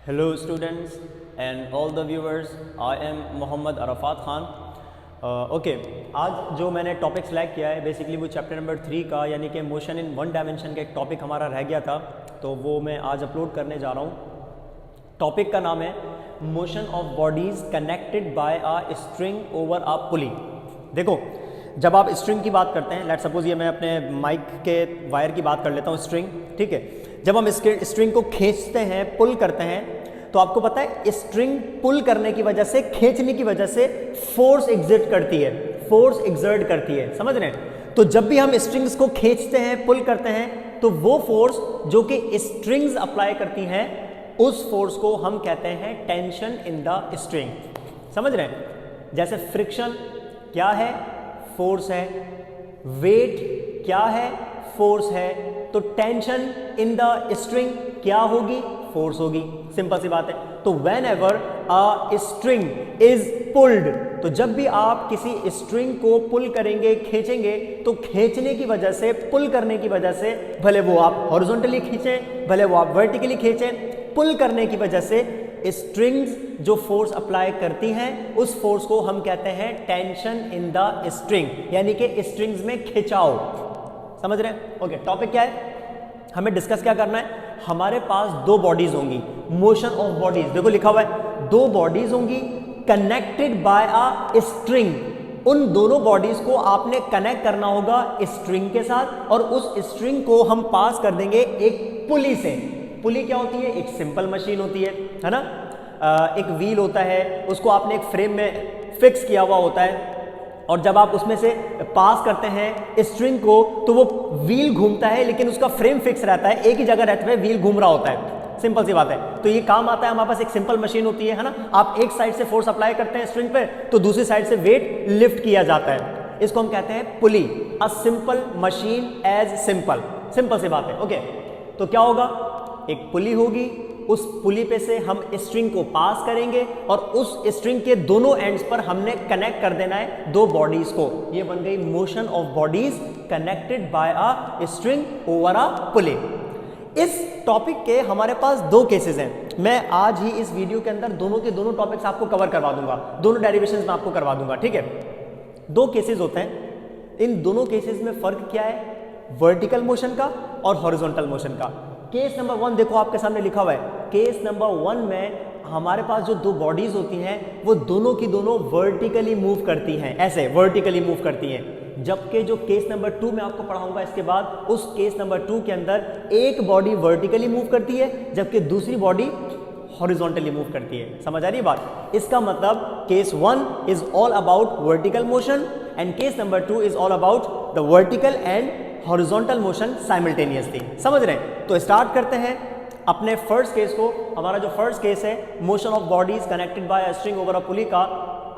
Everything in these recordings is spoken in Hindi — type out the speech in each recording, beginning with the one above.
Hello students and all the viewers, I am Mohammad Arafat Khan. Okay, आज जो मैंने टॉपिक सेलेक्ट किया है बेसिकली वो चैप्टर नंबर 3 का यानी कि मोशन इन वन डायमेंशन का एक टॉपिक हमारा रह गया था, तो वो मैं आज अपलोड करने जा रहा हूँ। टॉपिक का नाम है motion of bodies connected by a string over a pulley. देखो, जब आप स्ट्रिंग की बात करते हैं, लेट सपोज ये मैं अपने माइक के वायर की बात कर लेता हूँ, स्ट्रिंग, ठीक है। जब हम इसके स्ट्रिंग को खींचते हैं, पुल करते हैं, तो आपको पता है स्ट्रिंग पुल करने की वजह से, खींचने की वजह से फोर्स एग्जर्ट करती है, फोर्स एग्जर्ट करती है, समझ रहे हैं। तो जब भी हम स्ट्रिंग्स को खींचते हैं, पुल करते हैं, तो वो फोर्स जो कि स्ट्रिंग्स अप्लाई करती हैं, उस फोर्स को हम कहते हैं टेंशन इन द स्ट्रिंग। समझ रहे हैं। जैसे फ्रिक्शन क्या है? फोर्स है। वेट क्या है? फोर्स है। तो टेंशन इन द स्ट्रिंग क्या होगी? फोर्स होगी। सिंपल सी बात है। तो when ever a string is pulled, तो जब भी आप किसी स्ट्रिंग को पुल करेंगे, खींचेंगे, तो खींचने की वजह से, पुल करने की वजह से, भले वो आप हॉरिजॉन्टली खींचें, भले वो आप वर्टिकली खींचें, पुल करने की वजह से स्ट्रिंग्स जो फोर्स अप्लाई करती हैं, उस फोर्स को हम कहते हैं टेंशन इन द स्ट्रिंग, यानी कि स्ट्रिंग्स में खिंचाव। समझ रहे हैं? ओके, टॉपिक क्या है? हमें डिस्कस क्या करना है? हमारे पास दो बॉडीज होंगी, मोशन ऑफ बॉडीज, देखो लिखा हुआ है, दो बॉडीज होंगी कनेक्टेड बाय अ स्ट्रिंग। उन दोनों बॉडीज को आपने कनेक्ट करना होगा स्ट्रिंग के साथ, और उस स्ट्रिंग को हम पास कर देंगे एक पुली से। पुली क्या होती है? एक सिंपल मशीन होती है ना। एक व्हील होता है, उसको आपने एक फ्रेम में फिक्स किया हुआ होता है, और जब आप उसमें से पास करते हैं स्ट्रिंग को, तो वो व्हील घूमता है, लेकिन उसका फ्रेम फिक्स रहता है, एक ही जगह रहते हुए व्हील घूम रहा होता है। सिंपल सी बात है। तो ये काम आता है, हमारे पास एक सिंपल मशीन होती है ना। आप एक साइड से फोर्स अप्लाई करते हैं स्ट्रिंग पे, तो दूसरी साइड से वेट लिफ्ट किया जाता है। इसको हम कहते हैं pulley. A simple machine as simple, simple सी बात है। ओके, तो क्या होगा? एक पुली होगी, उस पुली पे से हम स्ट्रिंग को पास करेंगे, और उस स्ट्रिंग के दोनों एंड्स पर हमने कनेक्ट कर देना है दो बॉडीज को। ये बन गई motion of bodies connected by a string over a pulley. इस टॉपिक के हमारे पास दो केसेस हैं। मैं आज ही इस वीडियो के अंदर दोनों के दोनों टॉपिक्स आपको कवर करवा दूंगा, दोनों डेरिवेशंस मैं आपको करवा दूंगा, ठीक है। दो केसेस होते हैं, इन दोनों केसेस में फर्क क्या है? वर्टिकल मोशन का और हॉरिजॉन्टल मोशन का। केस नंबर 1 देखो आपके सामने लिखा हुआ है। केस नंबर 1 में हमारे पास जो दो बॉडीज होती हैं, वो दोनों की दोनों वर्टिकली मूव करती हैं, ऐसे वर्टिकली मूव करती हैं। जबकि जो केस नंबर 2 में आपको पढ़ाऊंगा इसके बाद, उस केस नंबर 2 के अंदर एक बॉडी वर्टिकली मूव करती है, जबकि दूसरी बॉडी हॉरिजॉन्टली मूव करती है। समझ आ रही है बात? इसका मतलब case 1 is all about vertical motion, and case number 2 is all about the vertical and horizontal motion simultaneously. समझ रहे हैं? तो स्टार्ट करते हैं अपने फर्स्ट केस को। हमारा जो फर्स्ट केस है motion of bodies connected by a string over a pulley का,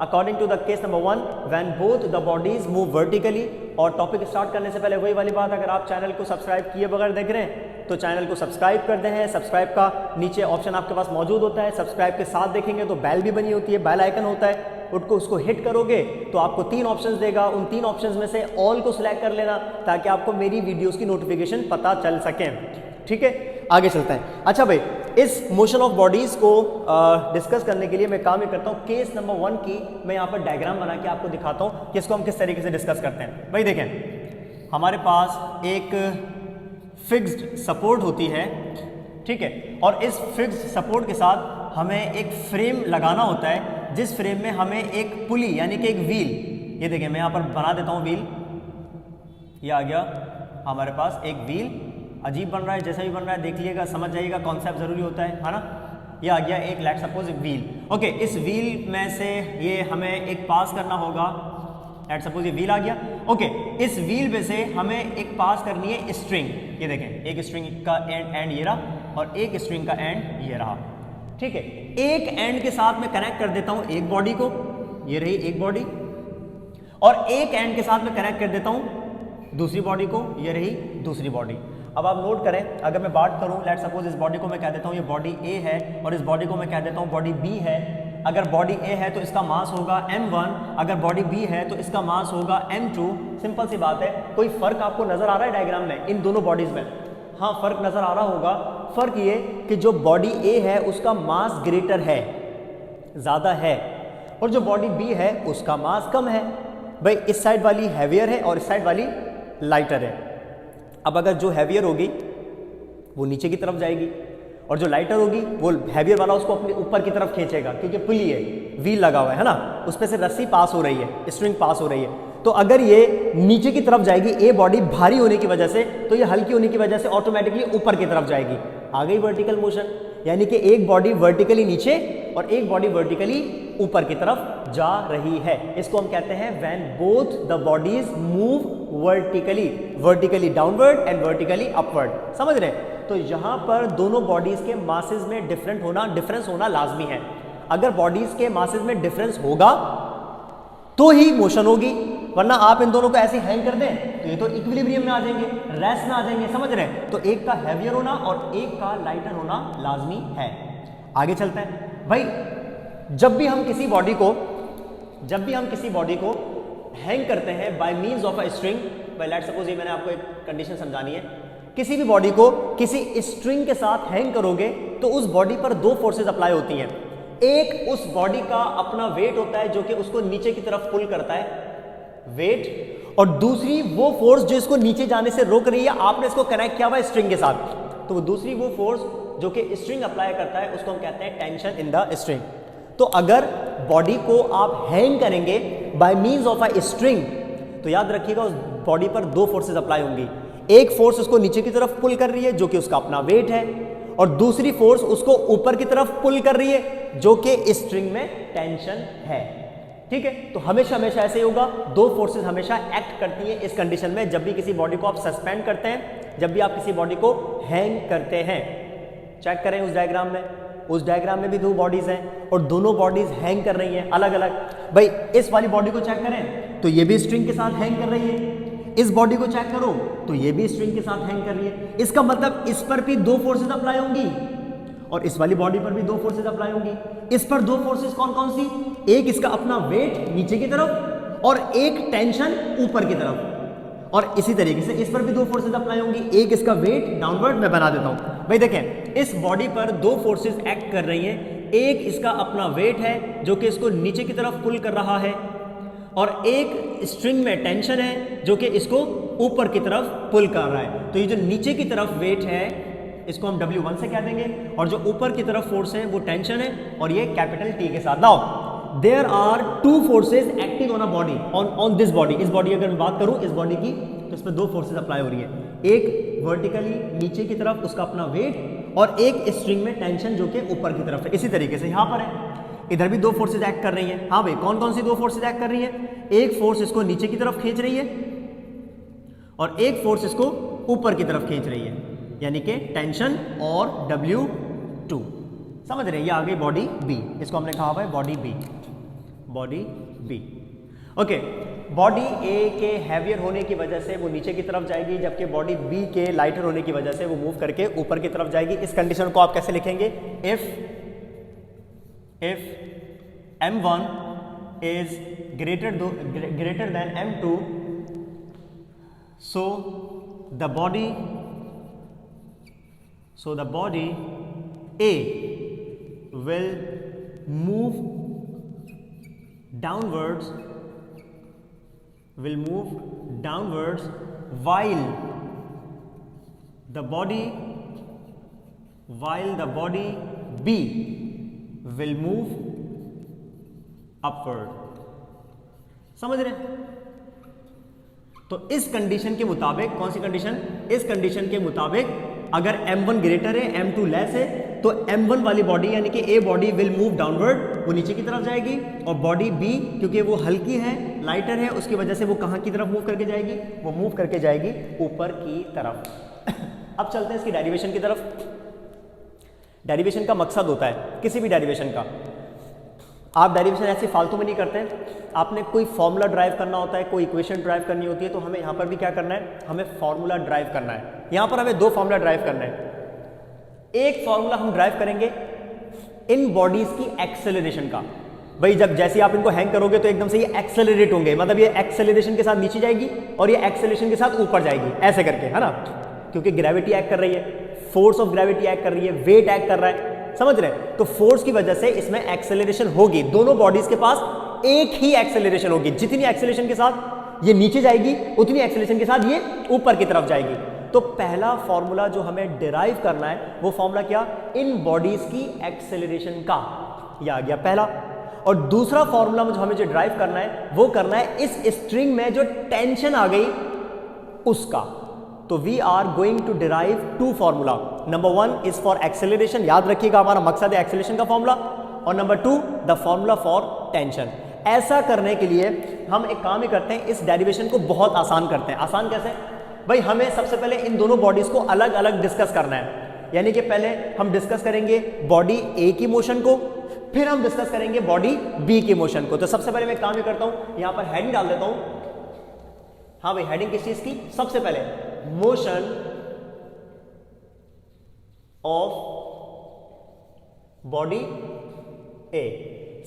according to the case number 1 when both the bodies move vertically. और टॉपिक स्टार्ट करने से पहले वही वाली बात, अगर आप चैनल को सब्सक्राइब किए बगैर देख रहे हैं तो चैनल को सब्सक्राइब कर दें। हैं सब्सक्राइब का नीचे ऑप्शन आपके पास मौजूद होता है, सब्सक्राइब के साथ देखेंगे तो बेल भी बनी होती है, बेल आइकन होता है, उसको हिट करोगे तो आपको 3 ऑप्शंस देगा। उन 3 ऑप्शंस में से ऑल को सिलेक्ट कर लेना, ताकि आपको मेरी वीडियोस की नोटिफिकेशन पता चल सके, ठीक है। आगे चलते हैं। अच्छा भाई, इस मोशन ऑफ बॉडीज को डिस्कस करने के लिए मैं काम ये करता हूँ, केस नंबर 1 की मैं यहाँ पर डायग्राम बना के आपको दिखाता हूँ कि इसको हम किस तरीके से डिस्कस करते हैं। भाई देखें, हमारे पास एक फिक्स्ड सपोर्ट होती है, ठीक है, और इस फिक्स्ड सपोर्ट के साथ हमें एक फ्रेम लगाना होता है, जिस फ्रेम में हमें एक पुली यानी कि एक व्हील, ये देखें मैं यहाँ पर बना देता हूँ व्हील, ये आ गया हमारे पास एक व्हील। अजीब बन रहा है, जैसा भी बन रहा है देख लीजिएगा, समझ जाइएगा, कॉन्सेप्ट जरूरी होता है ना। ये आ गया एक, लेट सपोज एक व्हील। ओके, इस व्हील में से ये हमें एक पास करना होगा, लेट सपोज ये व्हील आ गया। ओके, इस व्हील पे से हमें एक पास करनी है स्ट्रिंग। ये देखें, एक स्ट्रिंग का एंड ये रहा, और एक स्ट्रिंग का एंड ये रहा, ठीक है। एक एंड के साथ मैं कनेक्ट कर देता हूं एक बॉडी को, ये रही एक बॉडी, और एक एंड के साथ मैं कनेक्ट कर देता हूं दूसरी बॉडी को, ये रही दूसरी बॉडी। अब आप नोट करें, अगर मैं बात करूं, लेट सपोज इस बॉडी को मैं कह देता हूं ये बॉडी ए है, और इस बॉडी को मैं कह देता हूं बॉडी बी है। अगर बॉडी ए है तो इसका मास होगा m1, अगर बॉडी बी है तो इसका मास होगा m2। सिंपल सी बात है। कोई फर्क आपको नजर आ रहा है डायग्राम में इन दोनों बॉडीज में? हाँ फ़र्क नज़र आ रहा होगा। फ़र्क ये कि जो बॉडी ए है उसका मास ग्रेटर है, ज़्यादा है, और जो बॉडी बी है उसका मास कम है। भाई इस साइड वाली हैवियर है और इस साइड वाली लाइटर है। अब अगर जो हैवियर होगी वो नीचे की तरफ जाएगी और जो लाइटर होगी वो हैवियर वाला उसको अपने ऊपर की तरफ खींचेगा, क्योंकि पुली है, व्हील लगा हुआ है ना, उस पर से रस्सी पास हो रही है, स्ट्रिंग पास हो रही है। तो अगर ये नीचे की तरफ जाएगी, ए बॉडी भारी होने की वजह से, तो ये हल्की होने की वजह से ऑटोमेटिकली ऊपर की तरफ जाएगी। आ गई वर्टिकल मोशन, यानी कि एक बॉडी वर्टिकली नीचे और एक बॉडी वर्टिकली ऊपर की तरफ जा रही है। इसको हम कहते हैं when both the bodies move vertically downward and vertically upward. समझ रहे हैं? तो यहाँ पर दोनों बॉडीज के मासेस में डिफरेंस होना लाजमी है। अगर बॉडीज के मासेस में डिफरेंस होगा तो ही मोशन होगी, वरना आप इन दोनों को ऐसे हैंग कर दें तो ये तो इक्विलिब्रियम में आ जाएंगे, रेस्ट में आ जाएंगे। समझ रहे हैं? तो एक का हैवियर होना और एक का लाइटर होना लाजमी है। आगे चलते हैं भाई। जब भी हम किसी बॉडी को हैंग करते हैं by means of a string, by let's suppose ये मैंने आपको एक कंडीशन समझानी है, किसी भी बॉडी को किसी स्ट्रिंग के साथ हैंग करोगे तो उस बॉडी पर दो फोर्सेस अप्लाई होती हैं। एक उस बॉडी का अपना वेट होता है जो कि उसको नीचे की तरफ पुल करता है, वेट, और दूसरी वो फोर्स जो इसको नीचे जाने से रोक रही है, आपने इसको कनेक्ट किया हुआ स्ट्रिंग के साथ, तो वो दूसरी वो फोर्स जो कि स्ट्रिंग अप्लाई करता है उसको हम कहते हैं टेंशन इन द स्ट्रिंग। तो अगर बॉडी को आप हैंग करेंगे bye means of a string तो याद रखिएगा उस बॉडी पर दो फोर्सेस अप्लाई होंगी। एक फोर्स उसको नीचे की तरफ पुल कर रही है जो कि उसका अपना वेट है, और दूसरी फोर्स उसको ऊपर की तरफ पुल कर रही है जो कि स्ट्रिंग में टेंशन है। ठीक है? तो हमेशा ऐसे ही होगा, दो फोर्सेस हमेशा एक्ट करती हैं इस कंडीशन में। जब भी किसी बॉडी को आप सस्पेंड करते हैं, जब भी आप किसी बॉडी को हैंग करते हैं, चेक करें उस डायग्राम में भी दो बॉडीज हैं और दोनों बॉडीज हैंग कर रही हैं अलग अलग। भाई इस वाली बॉडी को चेक करें तो ये भी स्ट्रिंग के साथ हैंग कर रही है, इस बॉडी को चेक करो तो ये भी स्ट्रिंग के साथ हैंग कर रही है। इसका मतलब इस पर भी दो फोर्सेस अप्लाई होंगी और इस वाली बॉडी पर भी दो फोर्सेस अप्लाई होंगी। इस पर दो फोर्सेस कौन कौन सी? एक इसका अपना वेट नीचे की तरफ और एक टेंशन ऊपर की तरफ, और इसी तरीके से इस पर भी दो फोर्सेस अप्लाई होंगी, एक इसका वेट डाउनवर्ड मैं बना देता हूं। भाई देखें, इस बॉडी पर दो फोर्सेस एक्ट कर रही हैं। एक इसका अपना वेट है जो कि इसको नीचे की तरफ पुल कर रहा है, और एक स्ट्रिंग में टेंशन है जो कि इसको ऊपर की तरफ पुल कर रहा है। तो ये जो नीचे की तरफ वेट है इसको हम W1 से कह देंगे, और जो ऊपर की तरफ फोर्स है वो टेंशन है, और ये कैपिटल T के साथ। Now there are two forces acting on a body, on this body. इस बॉडी अगर मैं बात करूं इस बॉडी की, तो इसमें दो फोर्सेज अप्लाई हो रही है, एक वर्टिकली नीचे की तरफ उसका अपना वेट, और एक स्ट्रिंग में टेंशन जो कि ऊपर की तरफ है। इसी तरीके से यहाँ पर है, इधर भी दो फोर्सेज एक्ट कर रही हैं। हाँ भाई, कौन कौन सी दो फोर्सेज एक्ट कर रही हैं? एक फोर्स इसको नीचे की तरफ खींच रही है और एक फोर्स इसको ऊपर की तरफ खींच रही है, यानी कि टेंशन और W2। समझ रहे हैं? ये आ गई बॉडी बी, इसको हमने कहा है बॉडी बी। ओके, बॉडी ए के हैवियर होने की वजह से वो नीचे की तरफ जाएगी, जबकि बॉडी बी के लाइटर होने की वजह से वो मूव करके ऊपर की तरफ जाएगी। इस कंडीशन को आप कैसे लिखेंगे? if m1 is greater than m2, so the body A will move downwards while the body B will move upward। समझ रहे हैं? तो इस कंडीशन के मुताबिक, कौन सी कंडीशन? इस कंडीशन के मुताबिक अगर m1 ग्रेटर है m2 लेस है, तो m1 वाली बॉडी यानी कि A body will move downward, वो नीचे की तरफ जाएगी, और बॉडी B क्योंकि वो हल्की है, लाइटर है, उसकी वजह से वो कहाँ की तरफ मूव करके जाएगी? वो मूव करके जाएगी ऊपर की तरफ। अब चलते हैं इसकी डेरिवेशन की तरफ। डेरिवेशन का मकसद होता है किसी भी डेरिवेशन का, आप डेरिवेशन ऐसे फालतू में नहीं करते हैं। आपने कोई फॉर्मूला ड्राइव करना होता है, कोई इक्वेशन ड्राइव करनी होती है, तो हमें यहाँ पर भी क्या करना है? हमें फॉर्मूला ड्राइव करना है। यहाँ पर हमें दो फॉर्मूला ड्राइव करना है। एक फॉर्मूला हम ड्राइव करेंगे इन बॉडीज की एक्सेलरेशन का। भाई जब जैसे आप इनको हैंग करोगे तो एकदम से ये एक्सेलरेट होंगे, मतलब ये एक्सेलरेशन के साथ नीचे जाएगी और ये एक्सेलरेशन के साथ ऊपर जाएगी, ऐसे करके, है ना। क्योंकि ग्रेविटी एक्ट कर रही है, फोर्स ऑफ ग्रेविटी एक्ट कर रही है, वेट एक्ट कर रहा है, समझ रहे हैं? तो फोर्स की वजह से इसमें एक्सेलरेशन होगी, दोनों बॉडीज के पास एक ही एक्सेलरेशन होगी, जितनी एक्सेलरेशन के साथ ये नीचे जाएगी उतनी एक्सेलरेशन के साथ ये ऊपर की तरफ जाएगी। तो पहला फॉर्मूला जो हमें डिराइव करना है वो फॉर्मूला क्या, इन बॉडीज की एक्सेलरेशन का, ये आ गया पहला। और दूसरा फॉर्मूला जो हमें जो ड्राइव करना है वो करना है इस स्ट्रिंग में जो टेंशन आ गई उसका। तो we are going to derive two formula, number 1 is for acceleration, याद रखिएगा हमारा मकसद है एक्सेलरेशन का फॉर्मूला, और number 2 the formula for tension. ऐसा करने के लिए हम एक काम ही करते हैं, इस डेरिवेशन को बहुत आसान करते हैं। आसान कैसे भाई, हमें सबसे पहले इन दोनों बॉडीज को अलग अलग डिस्कस करना है, यानी कि पहले हम डिस्कस करेंगे बॉडी ए की मोशन को, फिर हम डिस्कस करेंगे बॉडी बी की मोशन को। तो सबसे पहले मैं काम ही करता हूं, यहां पर हेडिंग डाल देता हूं। हाँ भाई, हेडिंग किस चीज की, सबसे पहले मोशन ऑफ बॉडी ए।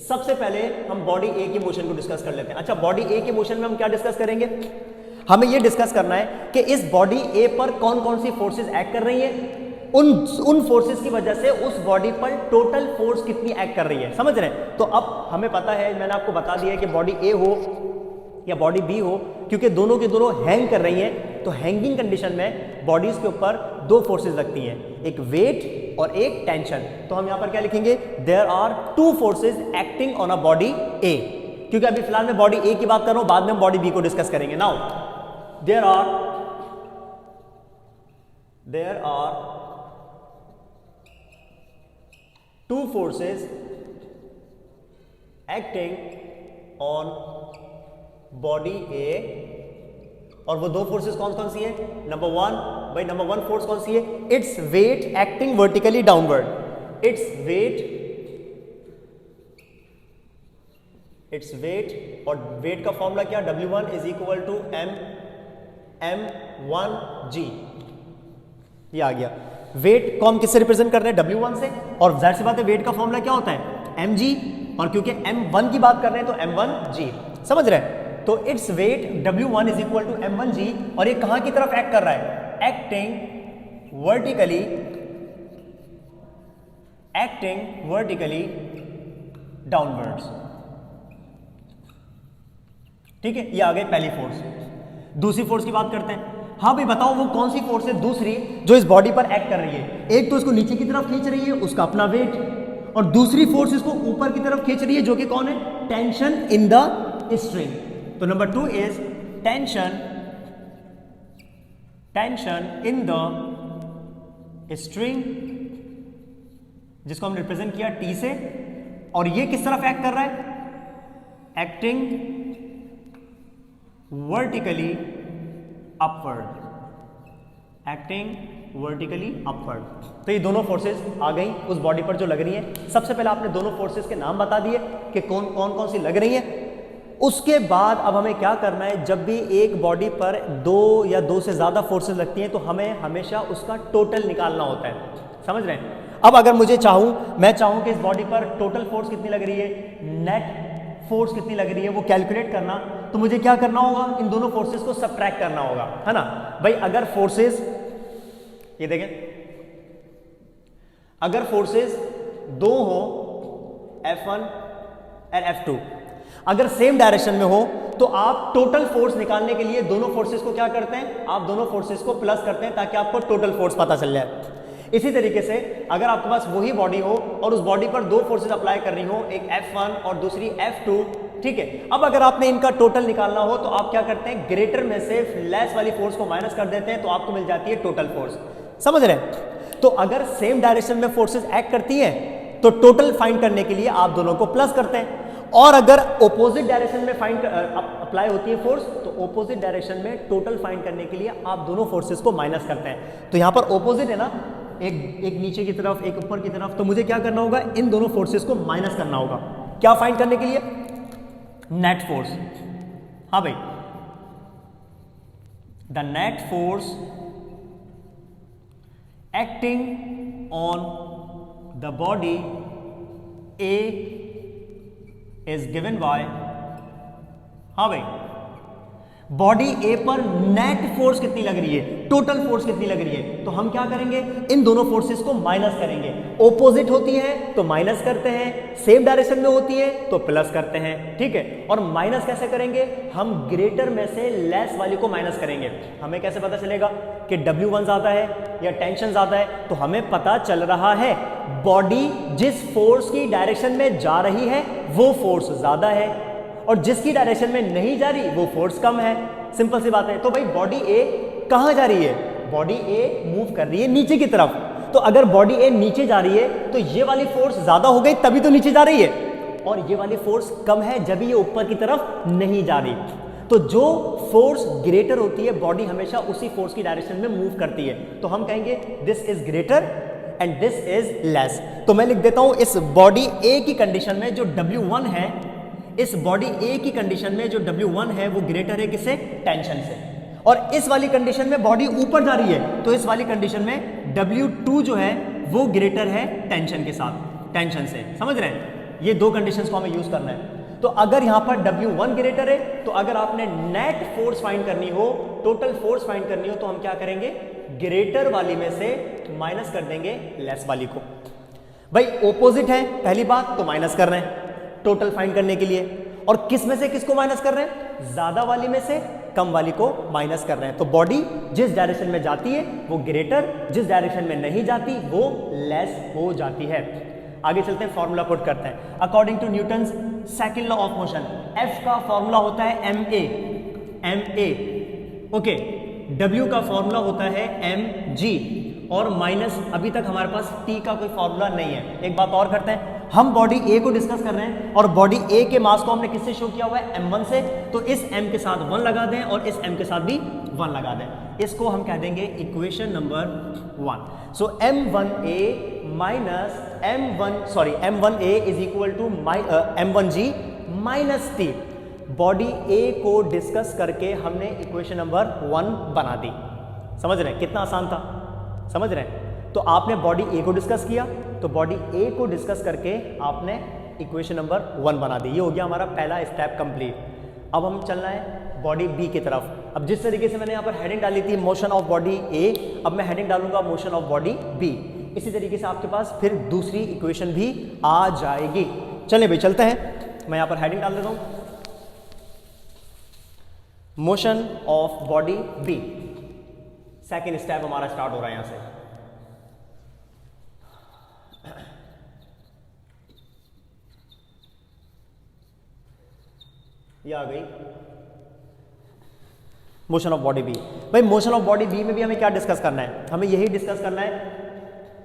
सबसे पहले हम बॉडी ए की मोशन को डिस्कस कर लेते हैं। अच्छा, बॉडी ए की मोशन में हम क्या डिस्कस करेंगे, हमें यह डिस्कस करना है कि इस बॉडी ए पर कौन कौन सी फोर्सेस एक्ट कर रही हैं, उन फोर्सेस की वजह से उस बॉडी पर टोटल फोर्स कितनी एक्ट कर रही है, समझ रहे हैं? तो अब हमें पता है, मैंने आपको बता दिया है कि बॉडी ए हो या बॉडी बी हो, क्योंकि दोनों की दोनों हैंग कर रही हैं, तो हैंगिंग कंडीशन में बॉडीज के ऊपर दो फोर्सेस लगती हैं, एक वेट और एक टेंशन। तो हम यहां पर क्या लिखेंगे, there are two forces acting on a body A, क्योंकि अभी फिलहाल मैं बॉडी ए की बात कर रहा हूं, बाद में हम बॉडी बी को डिस्कस करेंगे। Now there are two forces acting on body A, और वो दो फोर्सेस कौन कौन सी है, नंबर 1 भाई, नंबर 1 फोर्स कौन सी है, it's wait acting vertically downward, its weight, और वेट का फॉर्मूला क्या, W1 is equal to M1G, ये आ गया। वेट को हम किससे रिप्रेजेंट कर रहे हैं, W1 से, और जाहिर सी बात है वेट का फॉर्मूला क्या होता है, mg, और क्योंकि M1 की बात कर रहे हैं तो M1G, समझ रहे हैं? तो it's weight W1 is equal to M1G, और ये कहां की तरफ एक्ट कर रहा है, एक्टिंग वर्टिकली डाउनवर्ड्स, ठीक है? ये आ गई पहली फोर्स। दूसरी फोर्स की बात करते हैं। हाँ भाई बताओ, वो कौन सी फोर्स है दूसरी जो इस बॉडी पर एक्ट कर रही है? एक तो इसको नीचे की तरफ खींच रही है, उसका अपना वेट, और दूसरी फोर्स इसको ऊपर की तरफ खींच रही है, जो कि कौन है, टेंशन इन द स्ट्रिंग। तो number 2 is tension in the string, जिसको हम रिप्रेजेंट किया T से, और ये किस तरफ एक्ट कर रहा है, एक्टिंग वर्टिकली अपवर्ड, तो ये दोनों फोर्सेस आ गई उस बॉडी पर जो लग रही हैं। सबसे पहले आपने दोनों फोर्सेस के नाम बता दिए कि कौन कौन सी लग रही हैं। उसके बाद अब हमें क्या करना है, जब भी एक बॉडी पर दो या दो से ज्यादा फोर्सेस लगती हैं तो हमें हमेशा उसका टोटल निकालना होता है, समझ रहे हैं? अब अगर मैं चाहूं कि इस बॉडी पर टोटल फोर्स कितनी लग रही है, नेट फोर्स कितनी लग रही है, वो कैलकुलेट करना, तो मुझे क्या करना होगा, इन दोनों फोर्सेस को सब्ट्रैक्ट करना होगा, है ना भाई? अगर फोर्सेस, ये देखें, अगर फोर्सेस दो हो, F1 और F2, अगर सेम डायरेक्शन में हो, तो आप टोटल फोर्स निकालने के लिए दोनों फोर्सेस को क्या करते हैं, आप दोनों फोर्सेस को प्लस करते हैं, ताकि आपको टोटल फोर्स पता चल जाए। इसी तरीके से अगर आपके पास वही बॉडी हो और उस बॉडी पर दो फोर्सेस अप्लाई करनी हो, एक F1 और दूसरी F2, ठीक है? अब अगर आपने इनका टोटल निकालना हो तो आप क्या करते हैं, ग्रेटर में से लेस वाली फोर्स को माइनस कर देते हैं, तो आपको मिल जाती है टोटल फोर्स, समझ रहे हैं? तो अगर सेम डायरेक्शन में फोर्सेस एक्ट करती हैं तो टोटल फाइंड करने के लिए आप दोनों को प्लस करते हैं, और अगर ऑपोजिट डायरेक्शन में अप्लाई होती है फोर्स, तो ऑपोजिट डायरेक्शन में टोटल फाइंड करने के लिए आप दोनों फोर्सेस को माइनस करते हैं। तो यहां पर ऑपोजिट है ना, एक नीचे की तरफ, एक ऊपर की तरफ, तो मुझे क्या करना होगा, इन दोनों फोर्सेस को माइनस करना होगा, क्या फाइंड करने के लिए, नेट फोर्स। हाँ भाई, the net force acting on the body A is given by, हाँ भाई, बॉडी ए पर नेट फोर्स कितनी लग रही है, टोटल फोर्स कितनी लग रही है, तो हम क्या करेंगे, इन दोनों फोर्सेस को माइनस करेंगे। ऑपोजिट होती है तो माइनस करते हैं, सेम डायरेक्शन में होती है तो प्लस करते हैं, ठीक है। और माइनस कैसे करेंगे, हम ग्रेटर में से लेस वाली को माइनस करेंगे। हमें कैसे पता चलेगा कि W1 ज्यादा है या टेंशन ज्यादा है, तो हमें पता चल रहा है बॉडी जिस फोर्स की डायरेक्शन में जा रही है वो फोर्स ज्यादा है, और जिसकी डायरेक्शन में नहीं जा रही वो फोर्स कम है। सिंपल सी बात है। तो भाई बॉडी ए कहां जा रही है, बॉडी ए मूव कर रही है नीचे की तरफ। तो अगर बॉडी ए नीचे जा रही है तो ये वाली फोर्स ज्यादा हो गई तभी तो नीचे जा रही है, और ये वाली फोर्स कम है जब ये ऊपर की तरफ नहीं जा रही। तो जो फोर्स ग्रेटर होती है बॉडी हमेशा उसी फोर्स की डायरेक्शन में मूव करती है। तो हम कहेंगे this is greater and this is less. तो मैं लिख देता हूं इस बॉडी ए की कंडीशन में जो W1 है, इस बॉडी ए की कंडीशन में जो W1 है वो ग्रेटर है किससे, टेंशन से। और इस वाली कंडीशन में बॉडी ऊपर जा रही है तो इस वाली कंडीशन में W2 जो है वो ग्रेटर है टेंशन के साथ, टेंशन से। समझ रहे हैं, ये दो कंडीशंस को हमें यूज करना है। तो अगर यहां पर W1 ग्रेटर है तो अगर आपने नेट फोर्स फाइंड करनी हो, टोटल फोर्स फाइंड करनी हो, तो हम क्या करेंगे, ग्रेटर वाली में से माइनस कर देंगे लेस वाली को। भाई ऑपोजिट है पहली बात, तो माइनस कर रहे हैं टोटल फाइंड करने के लिए। और किस में से किसको माइनस कर रहे हैं, ज्यादा वाली में से कम वाली को माइनस कर रहे हैं। तो बॉडी जिस डायरेक्शन में जाती है वो ग्रेटर, जिस डायरेक्शन में नहीं जाती वो लेस हो जाती है। आगे चलते हैं, फॉर्मूला पुट करते हैं। According to Newton's second law of motion, F का फॉर्मूला होता है ma, ओके। डब्ल्यू का फॉर्मूला होता है mg, और माइनस अभी तक हमारे पास t का कोई फॉर्मूला नहीं है। एक बात और करते हैं, हम बॉडी ए को डिस्कस कर रहे हैं और बॉडी ए के मास को हमने किससे शो किया हुआ है, m1 से। तो इस m के साथ 1 लगा दें और इस m के साथ भी 1 लगा दें। इसको हम कह देंगे equation number 1। So m1a minus m1a is equal to m1g minus t। Body A को डिस्कस करके हमने इक्वेशन नंबर 1 बना दी। समझ रहे हैं कितना आसान था, समझ रहे हैं। तो आपने बॉडी ए को डिस्कस किया, तो बॉडी ए को डिस्कस करके आपने इक्वेशन नंबर 1 बना दी। ये हो गया हमारा पहला स्टेप कंप्लीट। अब हम चलना है बॉडी बी की तरफ। अब जिस तरीके से मैंने यहाँ पर हेडिंग डाली थी मोशन ऑफ बॉडी ए, अब मैं हेडिंग डालूंगा मोशन ऑफ बॉडी बी। इसी तरीके से आपके पास फिर दूसरी इक्वेशन भी आ जाएगी। चलें भाई चलते हैं, मैं यहाँ पर हेडिंग डाल देता हूँ, motion of body B. Second step हमारा स्टार्ट हो रहा है यहां से। ये आ गई मोशन ऑफ बॉडी बी। भाई मोशन ऑफ बॉडी बी में भी हमें क्या डिस्कस करना है, हमें यही डिस्कस करना है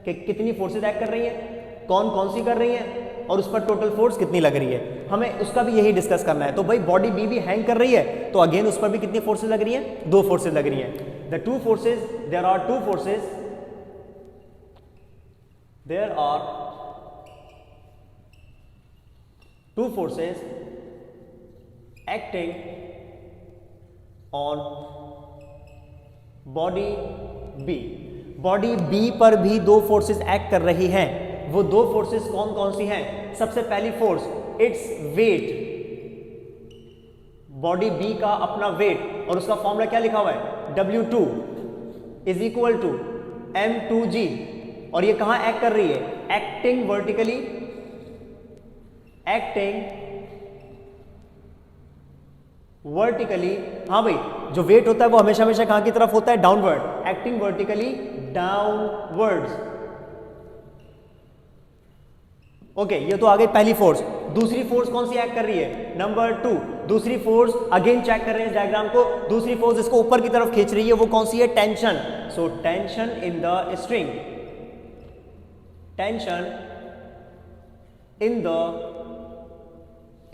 कि कितनी फोर्सेज एक्ट कर रही हैं, कौन कौन सी कर रही हैं, और उस पर टोटल फोर्स कितनी लग रही है, हमें उसका भी यही डिस्कस करना है। तो भाई बॉडी बी भी हैंग कर रही है तो अगेन उस पर भी कितनी फोर्सेज लग रही हैं, 2 फोर्सेज लग रही हैं। The two forces, there are two forces, there are two forces acting on body B. Body B पर भी 2 फोर्सेस एक्ट कर रही हैं। वो 2 फोर्सेस कौन कौन सी हैं? सबसे पहली force its weight, body B का अपना वेट, और उसका फॉर्मूला क्या लिखा हुआ है, W2 is equal to M2G। और ये कहां एक्ट कर रही है, एक्टिंग वर्टिकली, एक्टिंग वर्टिकली। हाँ भाई, जो वेट होता है वो हमेशा हमेशा कहां की तरफ होता है, downward, acting vertically downwards. Okay, ये तो आ गई पहली फोर्स। दूसरी फोर्स कौन सी एक्ट कर रही है, नंबर 2। दूसरी फोर्स अगेन चेक कर रहे हैं इस डायग्राम को, दूसरी फोर्स इसको ऊपर की तरफ खींच रही है, वो कौन सी है, tension. So tension in the string, tension in the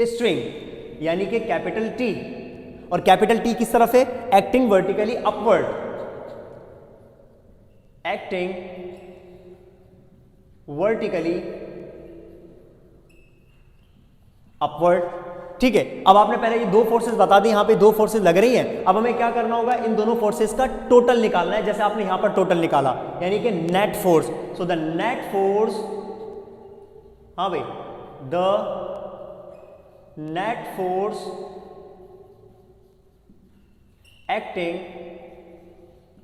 string, यानी कि कैपिटल टी। और कैपिटल टी किस तरफ है, acting vertically upward, acting vertically upward. ठीक है, अब आपने पहले ये 2 फोर्सेस बता दी, यहां पे 2 फोर्सेस लग रही हैं। अब हमें क्या करना होगा, इन दोनों फोर्सेस का टोटल निकालना है, जैसे आपने यहां पर टोटल निकाला, यानी कि net force. So the net force, हाँ भाई, the net force acting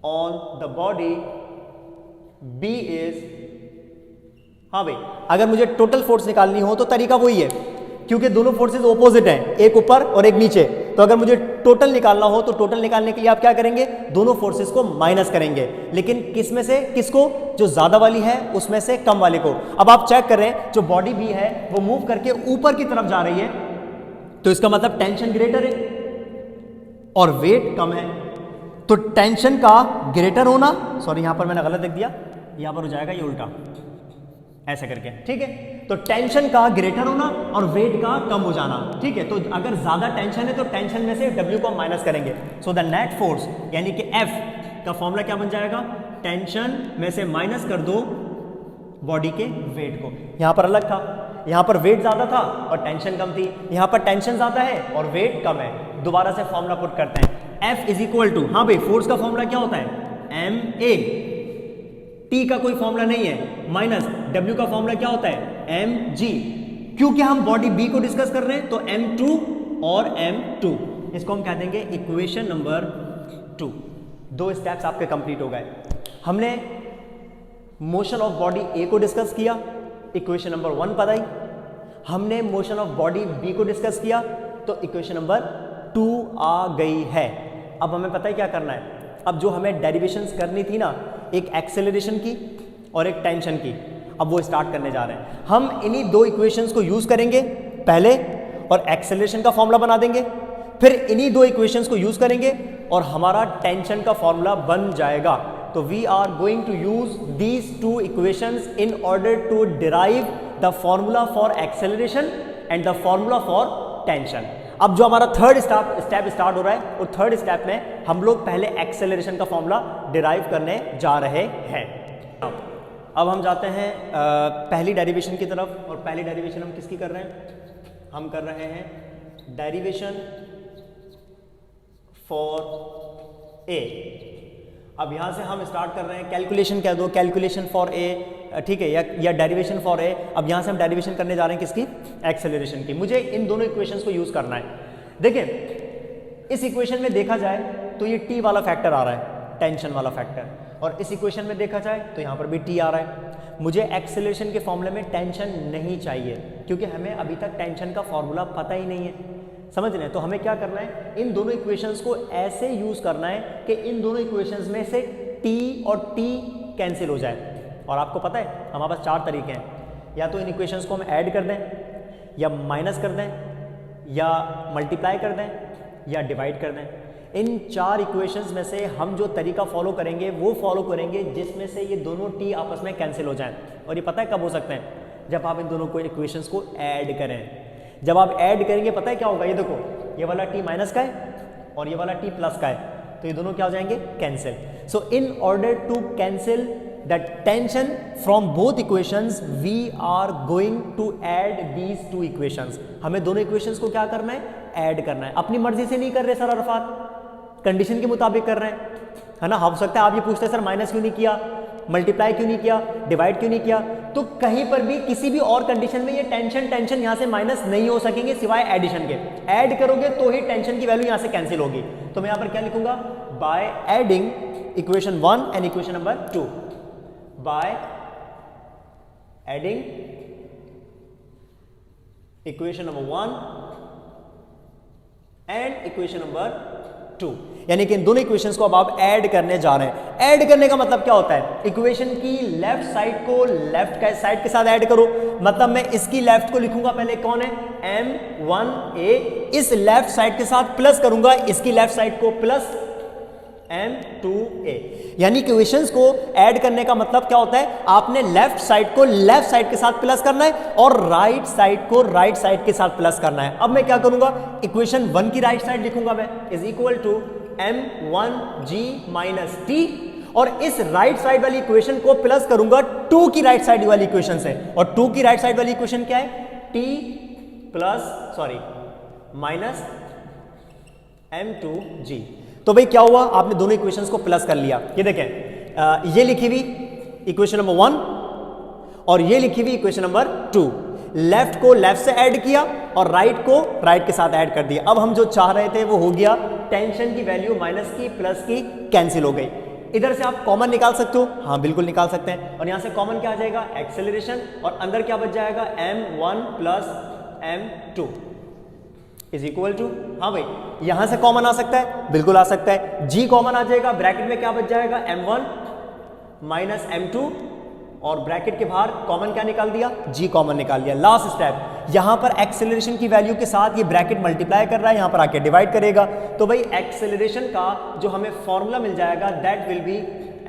on the body B is, हाँ भाई, अगर मुझे टोटल फोर्स निकालनी हो तो तरीका वही है, क्योंकि दोनों फोर्सेस ऑपोजिट हैं, एक ऊपर और एक नीचे। तो अगर मुझे टोटल निकालना हो तो टोटल निकालने के लिए आप क्या करेंगे, दोनों फोर्सेस को माइनस करेंगे, लेकिन किस में से किसको, जो ज्यादा वाली है उसमें से कम वाले को। अब आप चेक कर रहे हैं जो बॉडी बी है वो मूव करके ऊपर की तरफ जा रही है, तो इसका मतलब टेंशन ग्रेटर है और वेट कम है। तो टेंशन का ग्रेटर होना, सॉरी यहां पर मैंने गलत लिख दिया, यहां पर हो जाएगा ये उल्टा ऐसे करके, ठीक है। तो टेंशन का ग्रेटर होना और वेट का कम हो जाना, ठीक है। तो अगर ज्यादा टेंशन है तो टेंशन में से W को माइनस करेंगे। सो द नेट फोर्स यानी कि F का फॉर्मूला क्या बन जाएगा, टेंशन में से माइनस कर दो बॉडी के वेट को। यहां पर अलग था, यहां पर वेट ज्यादा था और टेंशन कम थी, यहां पर टेंशन ज्यादा है और वेट कम है। दोबारा से फॉर्मूला पुट करते हैं, F इज इक्वल टू, हाँ भाई फोर्स का फॉर्मूला क्या होता है, ma, T का कोई फॉर्मूला नहीं है, माइनस W का फॉर्मूला क्या होता है, mg। क्योंकि हम बॉडी B को डिस्कस कर रहे हैं तो m2 और m2, इसको हम कह देंगे इक्वेशन नंबर 2। दो स्टेप्स आपके कंप्लीट हो गए। हमने मोशन ऑफ बॉडी A को डिस्कस किया, इक्वेशन नंबर 1 बताई। हमने मोशन ऑफ बॉडी B को डिस्कस किया तो इक्वेशन नंबर 2 आ गई है। अब हमें पता है क्या करना है। अब जो हमें डेरिवेशंस करनी थी ना, एक एक्सेलरेशन की और एक टेंशन की, अब वो स्टार्ट करने जा रहे हैं। हम इन्हीं दो इक्वेशंस को यूज करेंगे पहले और एक्सेलरेशन का फॉर्मूला बना देंगे, फिर इन्हीं दो इक्वेशंस को यूज करेंगे और हमारा टेंशन का फॉर्मूला बन जाएगा। तो we are going to use these two equations in order to derive the formula for acceleration and the formula for tension. अब जो हमारा थर्ड स्टेप स्टार्ट हो रहा है, और थर्ड स्टेप में हम लोग पहले एक्सेलरेशन का फॉर्मूला डिराइव करने जा रहे हैं। अब हम जाते हैं पहली डेरिवेशन की तरफ, और पहली डेरिवेशन हम किसकी कर रहे हैं, हम कर रहे हैं डेरिवेशन फॉर ए। अब यहां से हम स्टार्ट कर रहे हैं, कैलकुलेशन कह दो, कैलकुलेशन फॉर ए, ठीक है, या डेरिवेशन फॉर ए। अब यहां से हम डेरिवेशन करने जा रहे हैं किसकी, एक्सेलरेशन की। मुझे इन दोनों इक्वेशंस को यूज करना है। देखिए इस इक्वेशन में देखा जाए तो ये टी वाला फैक्टर आ रहा है, टेंशन वाला फैक्टर, और इस इक्वेशन में देखा जाए तो यहां पर भी टी आ रहा है। मुझे एक्सेलरेशन के फॉर्मूले में टेंशन नहीं चाहिए, क्योंकि हमें अभी तक टेंशन का फॉर्मूला पता ही नहीं है, समझ रहे हैं। तो हमें क्या करना है, इन दोनों इक्वेशंस को ऐसे यूज करना है कि इन दोनों इक्वेशंस में से टी और टी कैंसिल हो जाए। और आपको पता है हमारे पास 4 तरीके हैं, या तो इन इक्वेशंस को हम ऐड कर दें, या माइनस कर दें, या मल्टीप्लाई कर दें, या डिवाइड कर दें। इन 4 इक्वेशंस में से हम जो तरीका फॉलो करेंगे वो फॉलो करेंगे जिसमें से ये दोनों टी आपस में कैंसिल हो जाएं। और ये पता है कब हो सकते हैं, जब आप इन दोनों को इक्वेशंस को ऐड करें। जब आप ऐड करेंगे पता है क्या होगा, ये देखो ये वाला टी माइनस का है और ये वाला टी प्लस का है, तो ये दोनों क्या हो जाएंगे, cancel. So in order to cancel the tension from both equations we are going to add these 2 equations. हमें दोनों इक्वेशंस को क्या करना है, ऐड करना है। अपनी मर्जी से नहीं कर रहे सर अरफात, कंडीशन के मुताबिक कर रहे हैं, है ना। हो सकता है आप ये पूछते हैं सर माइनस क्यों नहीं किया, मल्टीप्लाई क्यों नहीं किया, डिवाइड क्यों नहीं किया। तो कहीं पर भी किसी भी और कंडीशन में ये टेंशन यहां से माइनस नहीं हो सकेंगे सिवाय एडिशन के। ऐड करोगे तो ही टेंशन की वैल्यू यहां से कैंसिल होगी। तो मैं यहां पर क्या लिखूंगा, by adding equation 1 and equation number 2, by adding equation number 1 and equation number 2, यानी कि इन दोनों इक्वेशंस को अब आप ऐड करने जा रहे हैं। ऐड करने का मतलब क्या होता है, इक्वेशन की लेफ्ट साइड को लेफ्ट साइड के साथ ऐड करो। मतलब मैं इसकी लेफ्ट को लिखूंगा पहले, कौन है, m1a, इस लेफ्ट साइड के साथ प्लस करूंगा इसकी लेफ्ट साइड को, प्लस m2a। यानी इक्वेशंस को ऐड करने का मतलब क्या होता है, आपने लेफ्ट साइड को लेफ्ट साइड के साथ प्लस करना है और राइट साइड को राइट साइड के साथ प्लस करना है। अब मैं क्या करूंगा, इक्वेशन 1 की राइट साइड लिखूंगा मैं, is equal to m1g minus T, और इस राइट साइड वाली इक्वेशन को प्लस करूंगा 2 की राइट साइड वाली इक्वेशन से। और 2 की राइट साइड वाली इक्वेशन क्या है, t माइनस m2g। तो भाई क्या हुआ, आपने दोनों इक्वेशंस को प्लस कर लिया। ये देखें, ये लिखी हुई इक्वेशन नंबर 1 और ये लिखी हुई इक्वेशन नंबर 2। लेफ्ट को लेफ्ट से ऐड किया और राइट को राइट के साथ ऐड कर दिया। अब हम जो चाह रहे थे वो हो गया, टेंशन की वैल्यू माइनस की प्लस की कैंसिल हो गई। इधर से आप कॉमन निकाल सकते हो, हाँ बिल्कुल निकाल सकते हैं, और यहां से कॉमन क्या आ जाएगा, एक्सेलरेशन, और अंदर क्या बच जाएगा, m1 plus m2 is equal to, हाँ भाई यहां से कॉमन आ सकता है, बिल्कुल आ सकता है, g कॉमन आ जाएगा, ब्रैकेट में क्या बच जाएगा, m1 माइनस m2, और ब्रैकेट के बाहर कॉमन क्या निकाल दिया, g कॉमन निकाल दिया। लास्ट स्टेप, यहां पर एक्सेलरेशन की वैल्यू के साथ ये ब्रैकेट मल्टीप्लाई कर रहा है, यहां पर आके डिवाइड करेगा, तो भाई एक्सेलरेशन का जो हमें फॉर्मूला मिल जाएगा that will be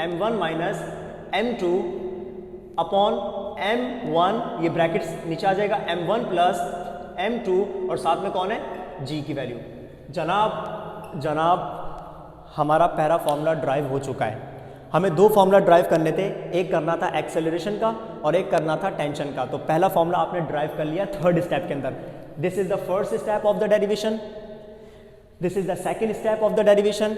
m1 minus m2 upon m1, ये ब्रैकेट नीचे आ जाएगा, m1 प्लस m2, और साथ में कौन है, g की वैल्यू। जनाब हमारा पहला फॉर्मूला ड्राइव हो चुका है। हमें दो फॉर्मूला ड्राइव करने थे, एक करना था एक्सेलरेशन का और एक करना था टेंशन का। तो पहला फॉर्मूला आपने ड्राइव कर लिया थर्ड स्टेप के अंदर। This is the first step of the derivation, this is the second step of the derivation,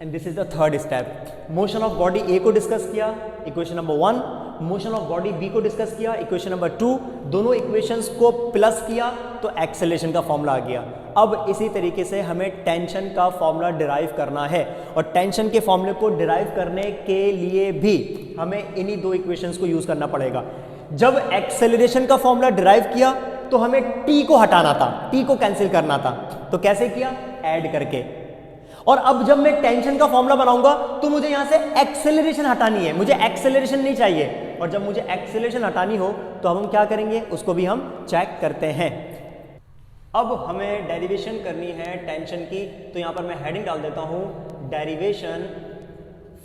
and this is the third step. Motion of body A को डिस्कस किया, equation number 1, motion of body B को डिस्कस किया, इक्वेशन नंबर 2, दोनों इक्वेशंस को प्लस किया तो एक्सेलरेशन का फॉर्मूला आ गया। अब इसी तरीके से हमें टेंशन का फॉर्मूला डिराइव करना है, और टेंशन के फॉर्मूले को डिराइव करने के लिए भी हमें इन्हीं दो इक्वेशंस को यूज करना पड़ेगा। जब एक्सेलरेशन का फॉर्मूला डिराइव किया तो हमें टी को हटाना था, टी को कैंसिल करना था, तो कैसे किया, ऐड करके। और अब जब मैं टेंशन का फॉर्मूला बनाऊंगा तो मुझे यहां से एक्सेलरेशन हटानी है, मुझे एक्सेलरेशन नहीं चाहिए, और जब मुझे एक्सेलरेशन हटानी हो तो हम क्या करेंगे, उसको भी हम चेक करते हैं। अब हमें डेरिवेशन करनी है टेंशन की, तो यहां पर मैं हेडिंग डाल देता हूं, derivation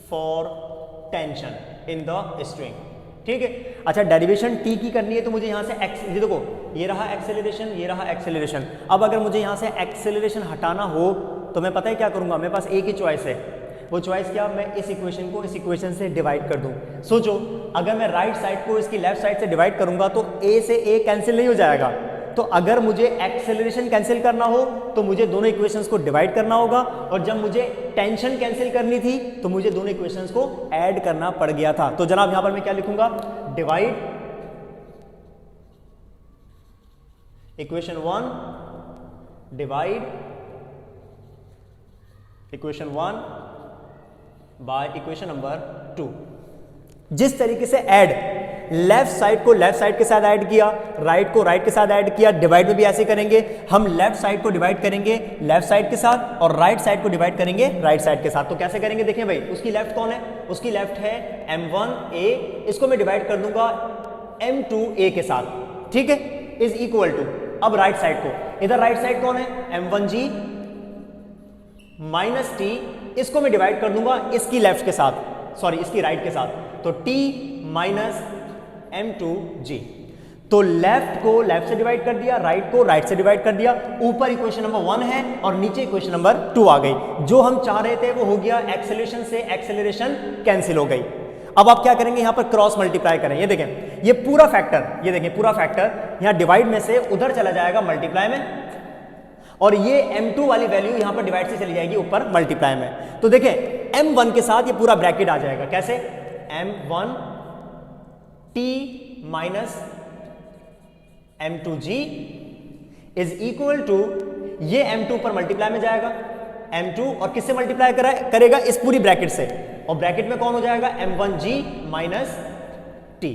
for tension in the string, ठीक है। अच्छा, डेरिवेशन टी की करनी है तो मुझे यहां से ये देखो, ये रहा एक्सेलरेशन, ये रहा एक्सेलरेशन। अब अगर मुझे यहां से एक्सेलरेशन हटाना हो तो मैं पता है क्या करूंगा, मेरे पास एक ही चॉइस है, वो चॉइस क्या, मैं इस इक्वेशन को इस इक्वेशन से डिवाइड कर दूं। सोचो, अगर मैं राइट साइड को इसकी लेफ्ट साइड से डिवाइड करूंगा तो ए से ए कैंसिल नहीं हो जाएगा, तो अगर मुझे एक्सेलरेशन कैंसिल करना हो तो मुझे दोनों इक्वेशंस को डिवाइड करना होगा, और जब मुझे टेंशन कैंसिल करनी थी तो मुझे दोनों इक्वेशंस को ऐड करना पड़ गया था। तो जनाब यहां पर मैं क्या लिखूंगा, divide equation 1, divide equation 1 by equation number 2। जिस तरीके से ऐड, लेफ्ट साइड को लेफ्ट साइड के साथ ऐड किया, राइट को राइट के साथ ऐड किया, डिवाइड में भी ऐसे करेंगे। हम लेफ्ट साइड को डिवाइड करेंगे लेफ्ट साइड के साथ, और राइट साइड को डिवाइड करेंगे राइट साइड के साथ। तो कैसे करेंगे, देखें भाई, उसकी लेफ्ट कौन है, उसकी लेफ्ट है m1a, इसको मैं डिवाइड कर दूंगा m2a के साथ, ठीक है, इज इक्वल टू, अब राइट साइड को, इधर राइट साइड कौन है, m1g माइनस टी, इसको मैं डिवाइड कर दूंगा इसकी लेफ्ट के साथ, सॉरी इसकी राइट के साथ, तो t माइनस m2g। तो लेफ्ट को लेफ्ट से डिवाइड कर दिया, राइट को राइट से डिवाइड कर दिया, ऊपर इक्वेशन नंबर 1 है और नीचे इक्वेशन नंबर 2 आ गई। जो हम चाह रहे थे वो हो गया, एक्सेलरेशन से एक्सेलरेशन कैंसिल हो गई। अब आप क्या करेंगे, यहां पर क्रॉस मल्टीप्लाई करें, ये देखें, ये पूरा फैक्टर, ये देखें पूरा फैक्टर यहां डिवाइड में से उधर चला जाएगा मल्टीप्लाई में, और ये m2 वाली वैल्यू यहां पर डिवाइड से चली जाएगी ऊपर मल्टीप्लाई में। तो देखें m1 के साथ ये पूरा ब्रैकेट आ जाएगा, कैसे, m1 t minus m2g is equal to, ये m2 पर मल्टीप्लाई में जाएगा, m2 और किससे मल्टीप्लाई करेगा, इस पूरी ब्रैकेट से, और ब्रैकेट में कौन हो जाएगा, m1g माइनस t।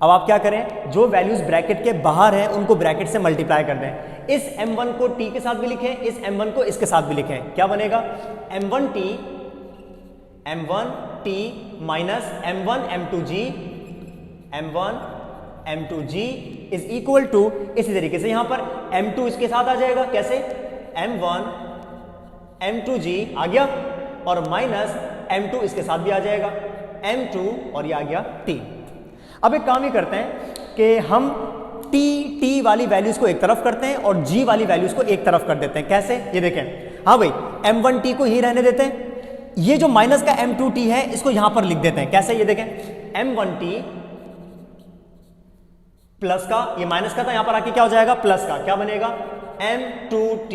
अब आप क्या करें, जो वैल्यूज ब्रैकेट के बाहर हैं उनको ब्रैकेट से मल्टीप्लाई कर दें। इस m1 को t के साथ भी लिखें, इस m1 को इसके साथ भी लिखें, क्या बनेगा, m1t minus m1 m2g is equal to, इसी तरीके से यहां पर m2 इसके साथ आ जाएगा, कैसे, m1 m2g आ गया, और माइनस m2 इसके साथ भी आ जाएगा, m2, और ये आ गया t। अब एक काम ही करते हैं कि हम t वाली वैल्यूज को एक तरफ करते हैं और g वाली वैल्यूज को एक तरफ कर देते हैं, कैसे, ये देखें, हाँ भाई m1t को ही रहने देते हैं, ये जो माइनस का m2t है इसको यहां पर लिख देते हैं, कैसे, ये देखें, m1t प्लस का, ये माइनस का था, यहां पर आके क्या हो जाएगा, प्लस का, क्या बनेगा, m2t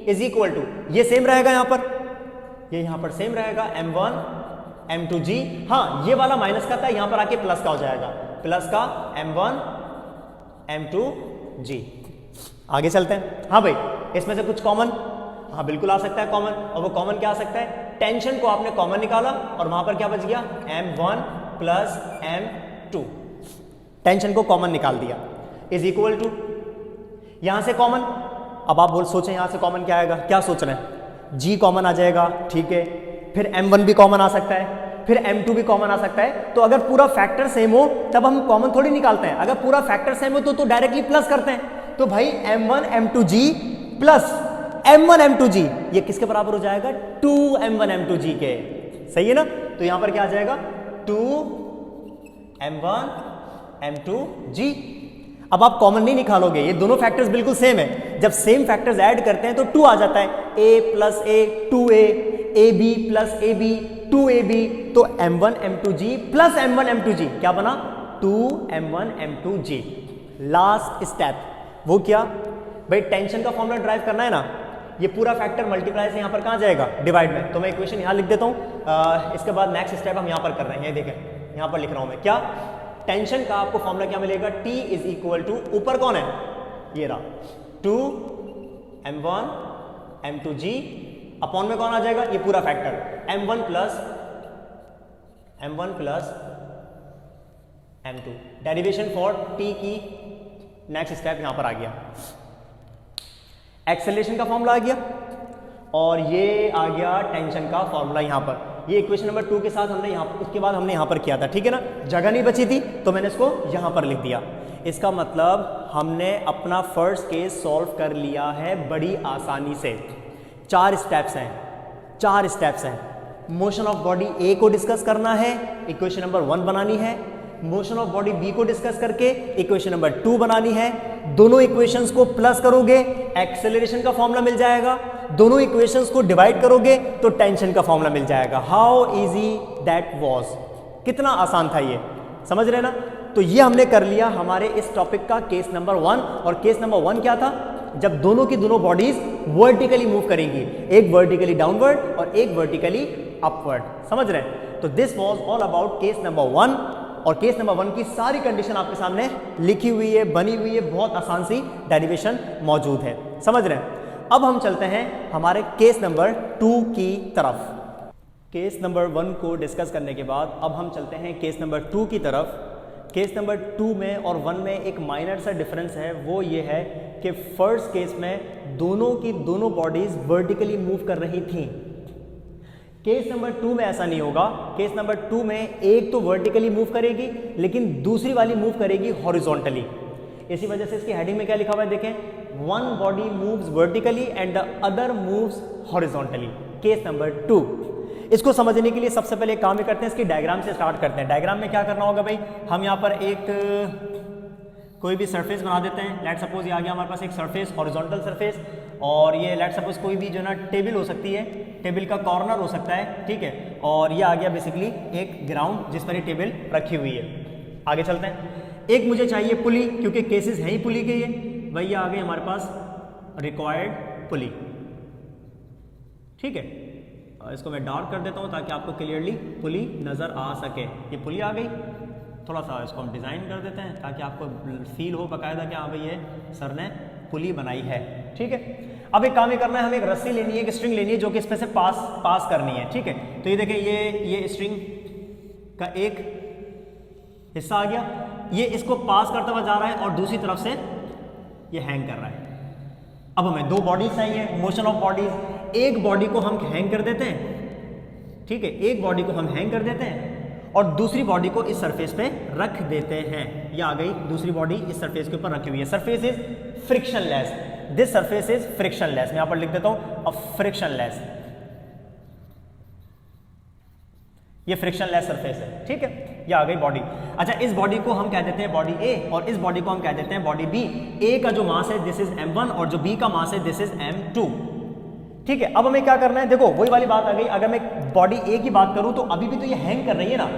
इज इक्वल टू, ये सेम रहेगा यहां पर, ये यहां पर सेम रहेगा, m1 m2g, हाँ ये वाला माइनस का था, यहां पर आके प्लस का हो जाएगा, प्लस का m1 M2G। आगे चलते हैं। हाँ भाई, इसमें से कुछ कॉमन, हाँ बिल्कुल आ सकता है कॉमन, और वो कॉमन क्या आ सकता है? टेंशन को आपने कॉमन निकाला और वहां पर क्या बच गया? M1 प्लस M2, टेंशन को कॉमन निकाल दिया, इज इक्वल टू यहां से कॉमन। अब आप सोचें यहां से कॉमन क्या आएगा? क्या सोच रहे हैं? G कॉमन आ जाएगा, ठीक है, फिर M1 भी कॉमन आ सकता है, फिर M2 भी कॉमन आ सकता है। तो अगर पूरा फैक्टर सेम हो तब हम कॉमन थोड़ी निकालते हैं, अगर पूरा फैक्टर सेम हो तो डायरेक्टली प्लस करते हैं। तो भाई M1 M2G plus M1 M2G ये किसके बराबर हो जाएगा? 2M1 M2G के, सही है ना? तो यहां पर क्या आ जाएगा? 2M1 M2G। अब आप कॉमन नहीं निकालोगे, ये दोनों फैक्टर्स बिल्कुल सेम है। जब सेम फैक्टर्स ऐड करते हैं तो 2 आ जाता है, a plus a 2a, ab plus ab 2ab, तो M1 M2G plus M1 M2G क्या बना? 2M1 M2G। लास्ट स्टेप वो क्या भाई? टेंशन का फॉर्मूला ड्राइव करना है ना, ये पूरा फैक्टर मल्टीप्लाई से यहां पर कहां जाएगा? डिवाइड में। तो मैं इक्वेशन यहां लिख देता हूं, इसके बाद नेक्स्ट स्टेप हम यहां पर कर रहे हैं। ये देखें यहां पर लिख रहा हूं मैं, क्या टेंशन का आपको फॉर्मूला क्या मिलेगा? T इज इक्वल टू, ऊपर कौन है? ये रहा 2M1 M2G, अपॉन में कौन आ जाएगा? ये पूरा factor M1 plus M2। Derivation for T की नेक्स्ट स्टेप यहां पर आ गया, एक्सेलरेशन का फॉर्मूला आ गया, और ये आ गया टेंशन का फॉर्मूला यहां पर। ये इक्वेशन नंबर 2 के साथ हमने उसके बाद हमने यहां पर किया था, ठीक है ना? जगह नहीं बची थी तो मैंने इसको यहां पर लिख दिया। इसका मतलब हमने अपना फर्स्ट केस सॉल्व कर लिया है बड़ी आसानी से। 4 स्टेप्स हैं। मोशन ऑफ बॉडी ए को डिस्कस करना है, इक्वेशन नंबर 1 बनानी है। मोशन ऑफ बॉडी बी को डिस्कस करके इक्वेशन नंबर 2 बनानी है। दोनों इक्वेशंस को प्लस करोगे, एक्सेलरेशन का फॉर्मूला मिल जाएगा। दोनों इक्वेशंस को डिवाइड करोगे तो टेंशन का फॉर्मूला मिल जाएगा। हाउ इजी दैट वाज, कितना आसान था ये, समझ रहे ना? तो ये हमने कर लिया हमारे इस टॉपिक का केस नंबर 1। और केस नंबर 1 क्या था? जब दोनों की दोनों बॉडीज वर्टिकली मूव करेंगी, एक वर्टिकली डाउनवर्ड और एक वर्टिकली अपवर्ड, समझ रहे हैं? तो this was all about case number 1। और केस नंबर 1 की सारी कंडीशन आपके सामने लिखी हुई है, बनी हुई है, बहुत आसान सी डेरिवेशन मौजूद है, समझ रहे हैं? अब हम चलते हैं हमारे केस नंबर 2 की तरफ। केस नंबर 1 को डिस्कस करने के बाद अब हम चलते हैं केस नंबर 2 की तरफ। केस नंबर 2 में और 1 में एक माइनर सा डिफरेंस है, वो ये है कि फर्स्ट केस में दोनों की दोनों बॉडीज वर्टिकली मूव कर रही थी। केस नंबर 2 में ऐसा नहीं होगा। केस नंबर 2 में एक तो वर्टिकली मूव करेगी लेकिन दूसरी वाली मूव करेगी हॉरिजॉन्टली। इसी वजह से इसकी हेडिंग में क्या लिखा हुआ है देखें, one body moves vertically and the other moves horizontally. Case number 2। इसको समझने के लिए सबसे पहले एक काम करते हैं, इसकी डायग्राम से स्टार्ट करते हैं। डायग्राम में क्या करना होगा भाई, हम यहाँ पर एक कोई भी सरफेस बना देते हैं। लेट सपोज ये आ गया हमारे पास एक सरफेस, हॉरिजॉन्टल सरफेस, और ये लेट सपोज कोई भी जो ना टेबल हो सकती है, टेबल का कॉर्नर हो सकता है, ठीक है। और ये आ गया बेसिकली एक ग्राउंड जिस पर ये टेबल रखी हुई है। आगे चलते हैं। एक मुझे चाहिए पुली, क्योंकि केसेस हैं ही पुली के, ये वही आ गए हमारे पास रिक्वायर्ड पुली, ठीक है। इसको मैं डार्क कर देता हूँ ताकि आपको क्लियरली पुली नज़र आ सके। ये पुली आ गई, थोड़ा सा इसको हम डिज़ाइन कर देते हैं ताकि आपको फील हो बाकायदा कि हाँ भाई ये सर ने पुली बनाई है, ठीक है। अब एक काम ये करना है, हमें एक रस्सी लेनी है, एक स्ट्रिंग लेनी है जो कि इस पे से पास करनी है, ठीक है। तो ये देखें, ये स्ट्रिंग का एक हिस्सा आ गया, ये इसको पास करता हुआ जा रहा है और दूसरी तरफ से ये हैंग कर रहा है। अब हमें दो बॉडीज चाहिए, मोशन ऑफ बॉडीज। एक बॉडी को हम हैंग कर देते हैं, ठीक है, एक बॉडी को हम हैंग कर देते हैं और दूसरी बॉडी को इस सरफेस पे रख देते हैं। ये आ गई दूसरी बॉडी इस सरफेस के ऊपर रखी हुई है। Surface is frictionless, this surface is frictionless. मैं यहां पर लिख देता हूं अ फ्रिक्शनलेस, ये फ्रिक्शनलेस सरफेस है, ठीक है। ये आ गई बॉडी। अच्छा, इस बॉडी को हम कह देते हैं बॉडी ए और इस बॉडी को हम कह देते हैं बॉडी बी। ए का जो मास है दिस इज m1 और जो बी का मास है दिस इज m2, ठीक है। अब हमें क्या करना है, देखो वही वाली बात आ गई। अगर मैं बॉडी ए की बात करूं तो अभी भी तो ये हैंग कर रही है ना,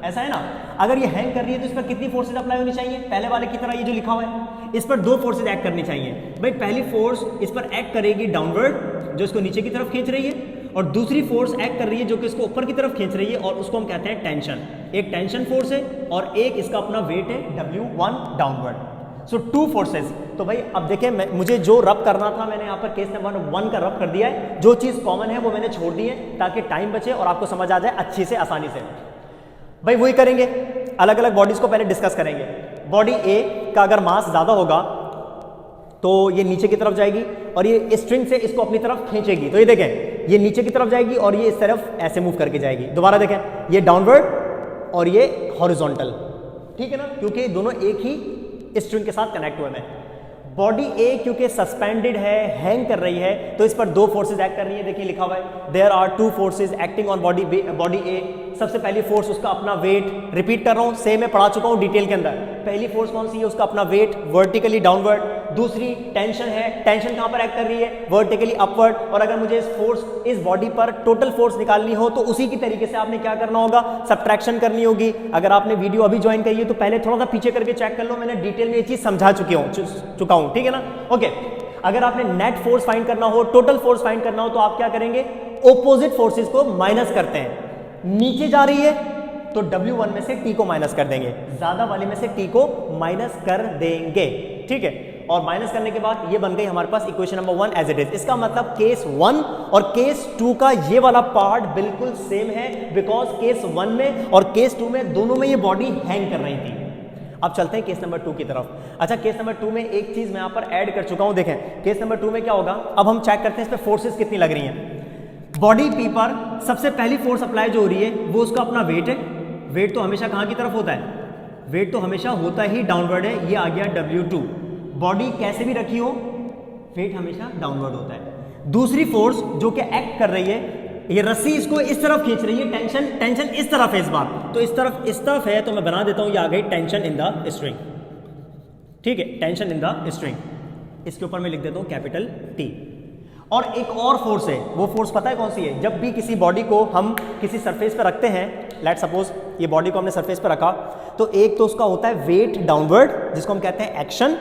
ऐसा है ना। अगर ये हैंग कर रही है तो इस पर कितनी फोर्सेज अप्लाई होनी चाहिए, पहले वाले की तरह ये जो लिखा हुआ है इस पर दो फोर्सेज एक्ट करनी चाहिए। भाई पहली फोर्स इस पर एक्ट करेगी डाउनवर्ड, जो इसको नीचे की तरफ खींच रही है, और दूसरी फोर्स एक्ट कर रही है जो कि इसको ऊपर की तरफ खींच रही है, और उसको हम कहते हैं टेंशन। एक टेंशन फोर्स है और एक इसका अपना वेट है W1 डाउनवर्ड। सो टू फोर्सेस। तो भाई अब देखिए मुझे जो रब करना था मैंने यहाँ पर केस नंबर 1 का रब कर दिया है, जो चीज़ कॉमन है वो मैंने छोड़ दी है ताकि टाइम बचे और आपको समझ आ जाए अच्छी से आसानी से। भाई वही करेंगे, अलग अलग बॉडीज को पहले डिस्कस करेंगे। बॉडी ए का अगर मास ज़्यादा होगा तो ये नीचे की तरफ जाएगी और ये स्ट्रिंग से इसको अपनी तरफ खींचेगी। तो ये देखें ये नीचे की तरफ जाएगी और ये इस तरफ ऐसे मूव करके जाएगी। दोबारा देखें ये डाउनवर्ड और ये हॉरिजॉन्टल, ठीक है ना, क्योंकि दोनों एक ही स्ट्रिंग के साथ कनेक्ट हुए हैं। बॉडी ए क्योंकि सस्पेंडेड है, हैंग कर रही है, तो इस पर दो फोर्सेज एक्ट कर रही है। देखिए लिखा हुआ है there are two forces acting on body A. सबसे पहली फोर्स उसका अपना वेट, रिपीट कर रहा हूं, सेम मैं पढ़ा चुका हूं डिटेल के अंदर। पहली फोर्स कौन सी है, उसका अपना वेट वर्टिकली डाउनवर्ड। दूसरी टेंशन है, टेंशन कहां पर एक्ट कर रही है, वर्टिकली अपवर्ड। और अगर मुझे इस बॉडी पर टोटल फोर्स निकालनी हो तो उसी की तरीके से आपने क्या करना होगा, सब्ट्रैक्शन करनी होगी। अगर आपने वीडियो अभी ज्वाइन करी है तो पहले थोड़ा सा पीछे करके चेक कर लो, मैंने डिटेल में ये चीज समझा चुका हूं, ठीक है ना। ओके, अगर आपने नेट फोर्स फाइंड करना हो, टोटल फोर्स फाइंड करना हो तो आप क्या करेंगे, ऑपोजिट फोर्सेस को माइनस करते हैं। नीचे जा रही है तो W1 में से T को माइनस कर देंगे, ज्यादा वाले में से T को माइनस कर देंगे, ठीक है। और माइनस करने के बाद ये बन गई हमारे पास equation number 1 as it is. इसका मतलब केस 1 और केस 2 का ये वाला पार्ट बिल्कुल सेम है, बिकॉज केस 1 में और केस 2 में दोनों में ये बॉडी हैंग कर रही थी। अब चलते हैं केस नंबर 2 की तरफ। अच्छा, केस नंबर 2 में एक चीज मैं यहाँ पर ऐड कर चुका हूँ, देखें केस नंबर 2 में क्या होगा। अब हम चेक करते हैं इस पर फोर्सेस कितनी लग रही हैं। बॉडी पी पर सबसे पहली फोर्स अप्लाई जो हो रही है वो उसका अपना वेट है। वेट तो हमेशा कहाँ की तरफ होता है, वेट तो हमेशा होता ही डाउनवर्ड है। ये आ गया W2। बॉडी कैसे भी रखी हो वेट हमेशा डाउनवर्ड होता है। दूसरी फोर्स जो कि एक्ट कर रही है, ये रस्सी इसको इस तरफ खींच रही है, टेंशन इस तरफ है इस बार, तो इस तरफ है, तो मैं बना देता हूं ये आ गई टेंशन इन द स्ट्रिंग, ठीक है, टेंशन इन द स्ट्रिंग। इसके ऊपर मैं लिख देता हूं कैपिटल T। और एक और फोर्स है, वो फोर्स पता है कौन सी है, जब भी किसी बॉडी को हम किसी सरफेस पर रखते हैं, लेट सपोज ये बॉडी को हमने सरफेस पर रखा, तो एक तो उसका होता है वेट डाउनवर्ड जिसको हम कहते हैं एक्शन,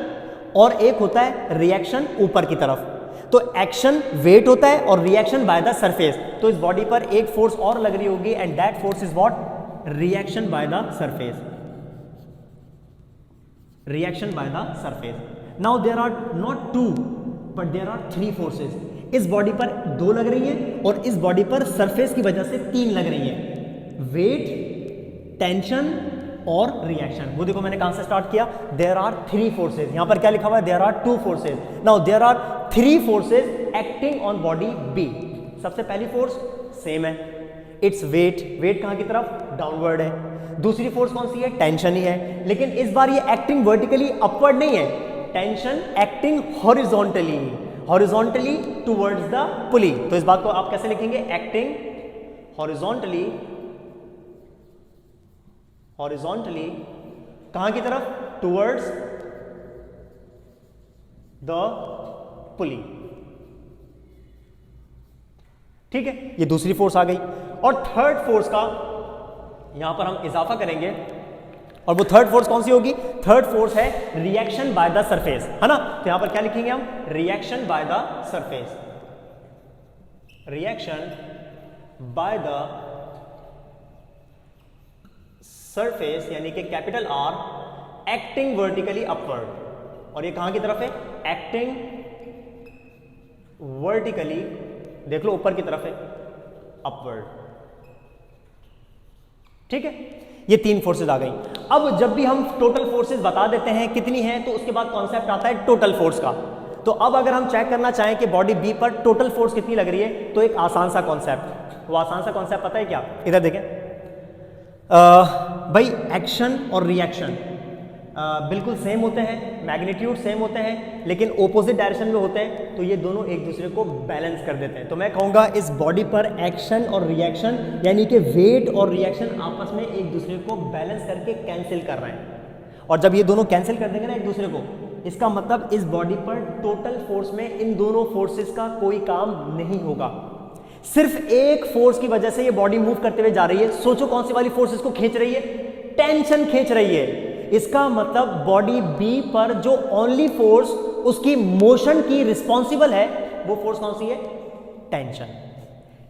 और एक होता है रिएक्शन ऊपर की तरफ। तो एक्शन वेट होता है और रिएक्शन बाय द सरफेस। तो इस बॉडी पर एक फोर्स और लग रही होगी and that force is what, reaction by the surface, reaction by the surface. Now there are not two but there are three forces. इस बॉडी पर दो लग रही है और इस बॉडी पर सरफेस की वजह से तीन लग रही है, वेट, टेंशन और रिएक्शन। वो देखो मैंने कहां से स्टार्ट किया, देयर आर थ्री फोर्सेज। यहां पर क्या लिखा हुआ है, there are two forces. Now there are three forces acting on body B. सबसे पहली फोर्स सेम है, इट्स वेट, वेट कहां की तरफ, डाउनवर्ड है। दूसरी फोर्स कौन सी है, टेंशन ही है, लेकिन इस बार ये एक्टिंग वर्टिकली अपवर्ड नहीं है, tension acting horizontally, horizontally towards the पुली। तो इस बात को आप कैसे लिखेंगे, एक्टिंग हॉरिजॉन्टली, हॉरिजॉन्टली कहां की तरफ, टुवर्ड्स द पुली, ठीक है। ये दूसरी फोर्स आ गई। और थर्ड फोर्स का यहां पर हम इजाफा करेंगे, और वो थर्ड फोर्स कौन सी होगी, थर्ड फोर्स है रिएक्शन बाय द सरफेस, है ना। तो यहां पर क्या लिखेंगे हम, reaction by the surface, reaction by the surface, यानी कि capital R, acting vertically upward. और ये कहां की तरफ है, एक्टिंग वर्टिकली, देख लो ऊपर की तरफ है, अपवर्ड, ठीक है। ये तीन फोर्सेस आ गई। अब जब भी हम टोटल फोर्सेस बता देते हैं कितनी है, तो उसके बाद कॉन्सेप्ट आता है टोटल फोर्स का। तो अब अगर हम चेक करना चाहें कि बॉडी बी पर टोटल फोर्स कितनी लग रही है, तो एक आसान सा कॉन्सेप्ट, वो आसान सा कॉन्सेप्ट पता है क्या, इधर देखें भाई, एक्शन और रिएक्शन बिल्कुल सेम होते हैं, मैग्नीट्यूड सेम होते हैं, लेकिन ऑपोजिट डायरेक्शन में होते हैं, तो ये दोनों एक दूसरे को बैलेंस कर देते हैं। तो मैं कहूँगा इस बॉडी पर एक्शन और रिएक्शन, यानी कि वेट और रिएक्शन आपस में एक दूसरे को बैलेंस करके कैंसिल कर रहे हैं। और जब ये दोनों कैंसिल कर देंगे ना एक दूसरे को, इसका मतलब इस बॉडी पर टोटल फोर्स में इन दोनों फोर्सेस का कोई काम नहीं होगा। सिर्फ एक फोर्स की वजह से ये बॉडी मूव करते हुए जा रही है। सोचो कौन सी वाली फोर्स इसको खींच रही है, टेंशन खींच रही है। इसका मतलब बॉडी बी पर जो ओनली फोर्स उसकी मोशन की रिस्पॉन्सिबल है, वो फोर्स कौन सी है, टेंशन।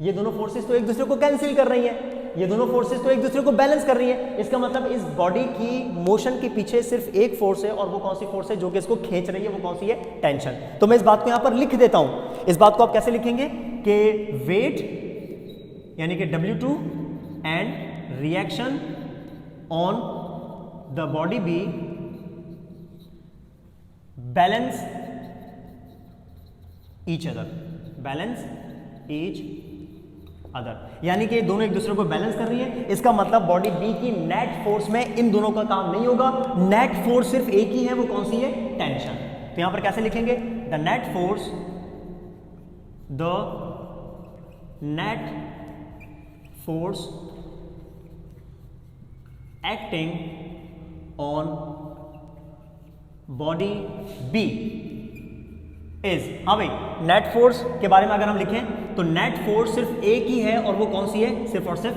ये दोनों फोर्सेस तो एक दूसरे को कैंसिल कर रही है। ये दोनों फोर्सेस तो एक दूसरे को बैलेंस कर रही है, इसका मतलब इस बॉडी की मोशन के पीछे सिर्फ एक फोर्स है, और वो कौन सी फोर्स है जो कि इसको खींच रही है, वो कौन सी है, टेंशन। तो मैं इस बात को यहाँ पर लिख देता हूँ। इस बात को आप कैसे लिखेंगे कि वेट यानी कि W2 and reaction on the body be balance each other, यानी कि दोनों एक दूसरे को बैलेंस कर रही है। इसका मतलब बॉडी बी की नेट फोर्स में इन दोनों का काम नहीं होगा, नेट फोर्स सिर्फ एक ही है, वो कौन सी है, टेंशन। तो यहां पर कैसे लिखेंगे, the net force acting on body B is, हाँ भाई, नेट फोर्स के बारे में अगर हम लिखें तो नेट फोर्स सिर्फ एक ही है, और वो कौन सी है, सिर्फ और सिर्फ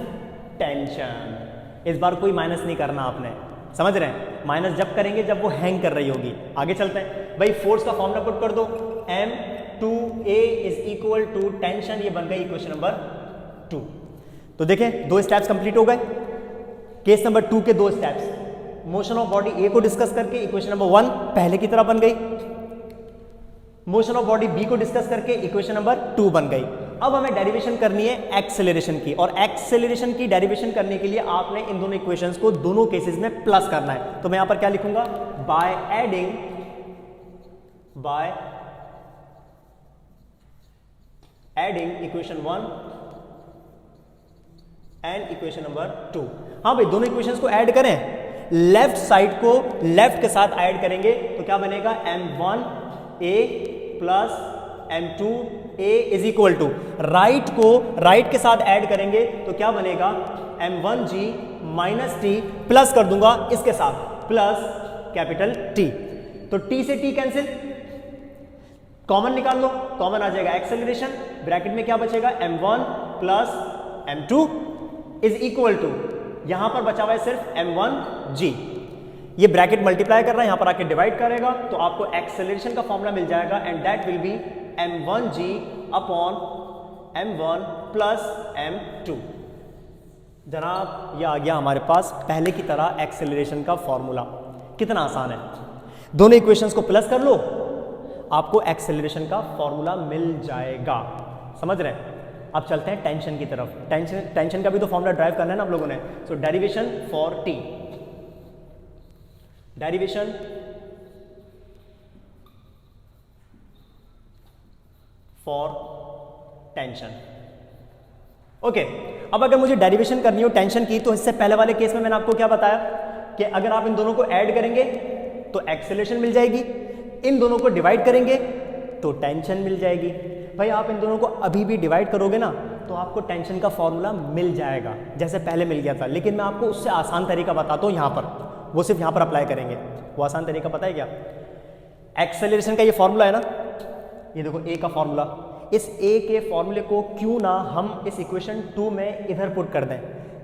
टेंशन। इस बार कोई माइनस नहीं करना आपने, समझ रहे हैं, माइनस जब करेंगे जब वो हैंग कर रही होगी। आगे चलते हैं भाई, फोर्स का फॉर्मूला पुट कर दो, M2A is equal to tension, ये बन गई इक्वेशन नंबर 2। तो देखें, 2 स्टेप्स कंप्लीट हो गए। केस नंबर 2 के 2 steps, motion of body A को डिस्कस करके इक्वेशन नंबर 1 पहले की तरह बन गई, मोशन ऑफ बॉडी बी को डिस्कस करके इक्वेशन नंबर 2 बन गई। अब हमें डेरिवेशन करनी है एक्सेलरेशन की, और एक्सेलरेशन की डेरिवेशन करने के लिए आपने इन दोनों इक्वेशंस को दोनों केसेस में प्लस करना है। तो मैं यहां पर क्या लिखूंगा, by adding equation 1 and equation number 2। हाँ भाई, दोनों इक्वेशंस को ऐड करें, लेफ्ट साइड को लेफ्ट के साथ ऐड करेंगे तो क्या बनेगा, M1A plus M2A is equal to, right को राइट के साथ ऐड करेंगे तो क्या बनेगा, M1G माइनस T, प्लस कर दूंगा इसके साथ, प्लस कैपिटल T। तो T से T कैंसिल, कॉमन निकाल लो, कॉमन आ जाएगा एक्सेलरेशन, ब्रैकेट में क्या बचेगा, M1 plus M2 is equal to, यहां पर बचा हुआ है सिर्फ M1G, ये ब्रैकेट मल्टीप्लाई कर रहा है, यहां पर आके डिवाइड करेगा तो आपको एक्सेलरेशन का फॉर्मूला मिल जाएगा, and that will be M1G upon M1 plus M2। जनाब, ये आ गया हमारे पास पहले की तरह एक्सेलरेशन का फॉर्मूला। कितना आसान है, दोनों इक्वेशंस को प्लस कर लो, आपको एक्सेलरेशन का फॉर्मूला मिल जाएगा। समझ रहे हैं? अब चलते हैं टेंशन की तरफ। टेंशन का भी तो फॉर्मूला ड्राइव करना है ना आप लोगों ने। So derivation for T, derivation for tension. Okay, अब अगर मुझे डेरिवेशन करनी हो टेंशन की, तो इससे पहले वाले केस में मैंने आपको क्या बताया कि अगर आप इन दोनों को ऐड करेंगे तो एक्सेलरेशन मिल जाएगी, इन दोनों को डिवाइड करेंगे तो टेंशन मिल जाएगी। भाई आप इन दोनों को अभी भी डिवाइड करोगे ना तो आपको टेंशन का फॉर्मूला मिल जाएगा जैसे पहले मिल गया था, लेकिन मैं आपको उससे आसान तरीका बताता हूँ यहाँ पर, वो सिर्फ यहाँ पर अप्लाई करेंगे। वो आसान तरीका पता है क्या? एक्सेलरेशन का ये फॉर्मूला है ना, ये देखो ए का फॉर्मूला, इस ए के फॉर्मूले को क्यों ना हम इस इक्वेशन 2 में इधर पुट कर दें।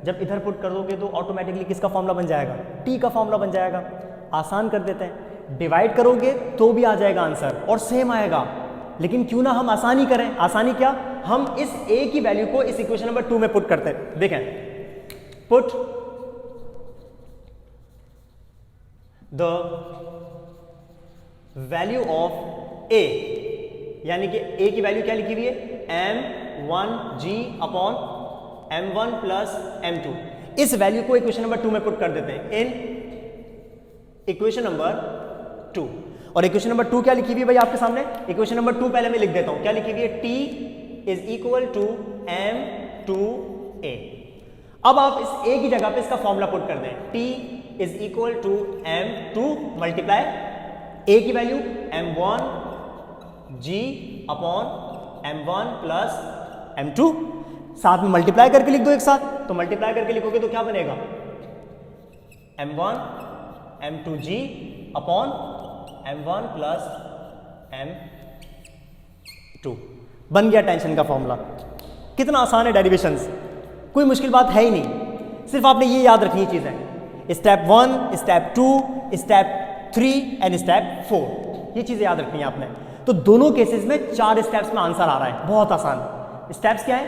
जब इधर पुट कर दोगे तो ऑटोमेटिकली किसका फॉर्मूला बन जाएगा? टी का फॉर्मूला बन जाएगा। आसान कर देते हैं, डिवाइड करोगे तो भी आ जाएगा आंसर और सेम आएगा, लेकिन क्यों ना हम आसानी करें। आसानी क्या, हम इस ए की वैल्यू को इस इक्वेशन नंबर 2 में पुट करते हैं। देखें, पुट द वैल्यू ऑफ ए, यानी कि ए की वैल्यू क्या लिखी हुई है, M1G upon M1 plus M2। इस वैल्यू को इक्वेशन नंबर 2 में पुट कर देते हैं इन इक्वेशन नंबर 2। और इक्वेशन नंबर 2 क्या लिखी हुई है भाई आपके सामने? इक्वेशन नंबर 2 पहले मैं लिख देता हूं, क्या लिखी हुई है, T is equal to M2A। अब आप इस A की जगह पे इसका फॉर्मूला पुट कर दें, T is equal to M2 multiply A की value M1G upon M1 plus M2, साथ में मल्टीप्लाई करके लिख दो एक साथ। तो मल्टीप्लाई करके लिखोगे तो क्या बनेगा, M1 M2G upon M1 plus M2। बन गया टेंशन का फॉर्मूला। कितना आसान है डेरिवेशंस, कोई मुश्किल बात है ही नहीं, सिर्फ आपने ये याद रखनी चीजें, step 1, step 2, step 3 and step 4, ये चीजें याद रखनी है आपने। तो दोनों केसेस में 4 स्टेप्स में आंसर आ रहा है, बहुत आसान। स्टेप्स क्या है?